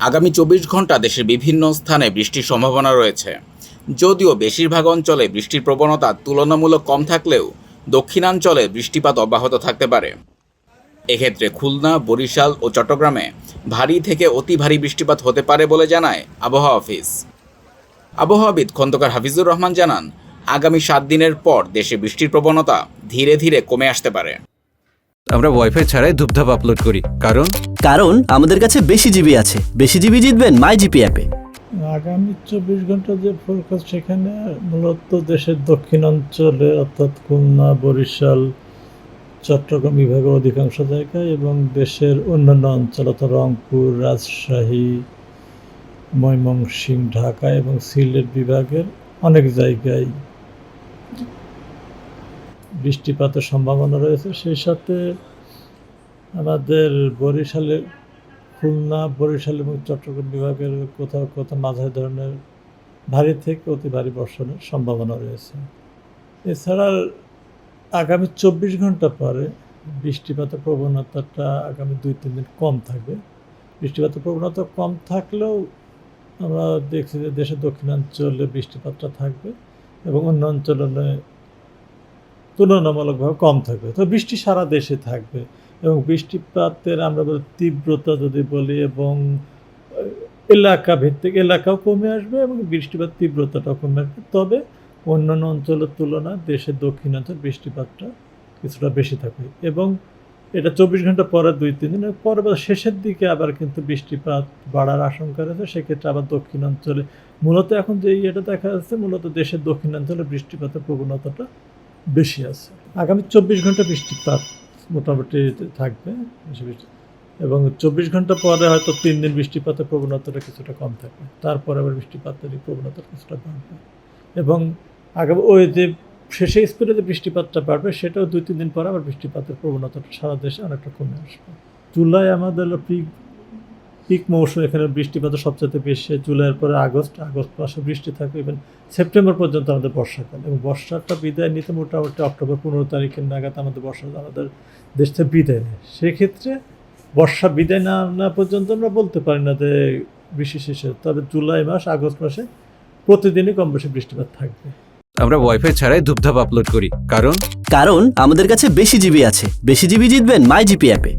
আগামী ২৪ ঘন্টা দেশের বিভিন্ন স্থানে বৃষ্টির সম্ভাবনা রয়েছে। যদিও বেশিরভাগ অঞ্চলে বৃষ্টির প্রবণতা তুলনামূলক কম থাকলেও দক্ষিণাঞ্চলে বৃষ্টিপাত অব্যাহত থাকতে পারে। এক্ষেত্রে খুলনা, বরিশাল ও চট্টগ্রামে ভারী থেকে অতি ভারী বৃষ্টিপাত হতে পারে বলে জানায় আবহাওয়া অফিস। আবহাওয়াবিদ খন্দকার হাফিজুর রহমান জানান, আগামী ৭ দিনের পর দেশে বৃষ্টির প্রবণতা ধীরে ধীরে কমে আসতে পারে। আমরা ওয়াইফাই ছাড়াই ধূপধাপ আপলোড করি, কারণ আমাদের কাছে বেশি জিবি আছে। বেশি জিবি জিতবেন মাই জিপি অ্যাপে। আগামী ২৪ ঘন্টা যে ফোরকাস্ট, সেখানে মূলত দেশের দক্ষিণাঞ্চলে অর্থাৎ খুলনা, বরিশাল, চট্টগ্রাম বিভাগের অধিকাংশ জায়গায় এবং দেশের অন্যান্য অঞ্চল অর্থাৎ রংপুর, রাজশাহী, ময়মনসিংহ, ঢাকা এবং সিলেট বিভাগের অনেক জায়গায় বৃষ্টিপাতের সম্ভাবনা রয়েছে। সেই সাথে আমাদের খুলনা, বরিশাল এবং চট্টগ্রাম বিভাগের কোথাও কোথাও মাঝারি ধরনের ভারী থেকে অতি ভারী বর্ষণের সম্ভাবনা রয়েছে। এছাড়া আগামী ২৪ ঘন্টা পরে বৃষ্টিপাতের প্রবণতাটা আগামী ২-৩ দিন কম থাকবে। বৃষ্টিপাতের প্রবণতা কম থাকলেও আমরা দেখছি যে দেশের দক্ষিণাঞ্চলে বৃষ্টিপাতটা থাকবে এবং অন্য অঞ্চলে তুলনামূলকভাবে কম থাকবে। তো বৃষ্টি সারা দেশে থাকবে এবং বৃষ্টিপাতের আমরা তীব্রতা যদি বলি এবং এলাকা ভিত্তিক এলাকাও কমে আসবে এবং বৃষ্টিপাত তীব্রতাটাও কমে আসবে। তবে অন্যান্য অঞ্চলের তুলনায় দেশের দক্ষিণাঞ্চল বৃষ্টিপাতটা কিছুটা বেশি থাকবে এবং এটা ২৪ ঘন্টা পরে ২-৩ দিনের পরে শেষের দিকে আবার কিন্তু বৃষ্টিপাত বাড়ার আশঙ্কা রয়েছে। সেক্ষেত্রে আবার দক্ষিণাঞ্চলে মূলত এখন যে এটা দেখা যাচ্ছে, মূলত দেশের দক্ষিণাঞ্চলে বৃষ্টিপাতের প্রবণতাটা বেশি আছে। আগামী ২৪ ঘন্টা বৃষ্টিপাত মোটামুটি থাকবে বেশি বৃষ্টি এবং ২৪ ঘন্টা পরে হয়তো ৩ দিন বৃষ্টিপাতের প্রবণতাটা কিছুটা কম থাকবে। তারপরে আবার বৃষ্টিপাতের প্রবণতা কিছুটা বাড়বে এবং আগামী ওই যে শেষে স্পিডে যে বৃষ্টিপাতটা বাড়বে সেটাও ২-৩ দিন পরে আবার বৃষ্টিপাতের প্রবণতাটা সারা দেশে অনেকটা কমে আসবে। জুলাই আমাদের পিক মৌসুম, এখানে বৃষ্টিপাতের সবচেয়ে বেশি। জুলাইয়ের পরে আগস্ট মাসে বৃষ্টি থাকবে, ইভেন সেপ্টেম্বর পর্যন্ত আমাদের বর্ষাকাল এবং বর্ষাটা বিদায় নিতে মোটামুটি অক্টোবর ১৫ তারিখের নাগাদ আমাদের আমাদের দেশ থেকে বিদায় নেয়। সেক্ষেত্রে বর্ষা বিদায় না পর্যন্ত আমরা বলতে পারি না যে বৃষ্টি শেষে, তবে জুলাই মাস, আগস্ট মাসে প্রতিদিনই কম বেশি বৃষ্টিপাত থাকবে। আমরা ওয়াইফাই ছাড়াই ধূপধাপ আপলোড করি, কারণ আমাদের কাছে বেশি জিবি আছে। বেশি জিবি জিতবেন মাই জিপি অ্যাপে।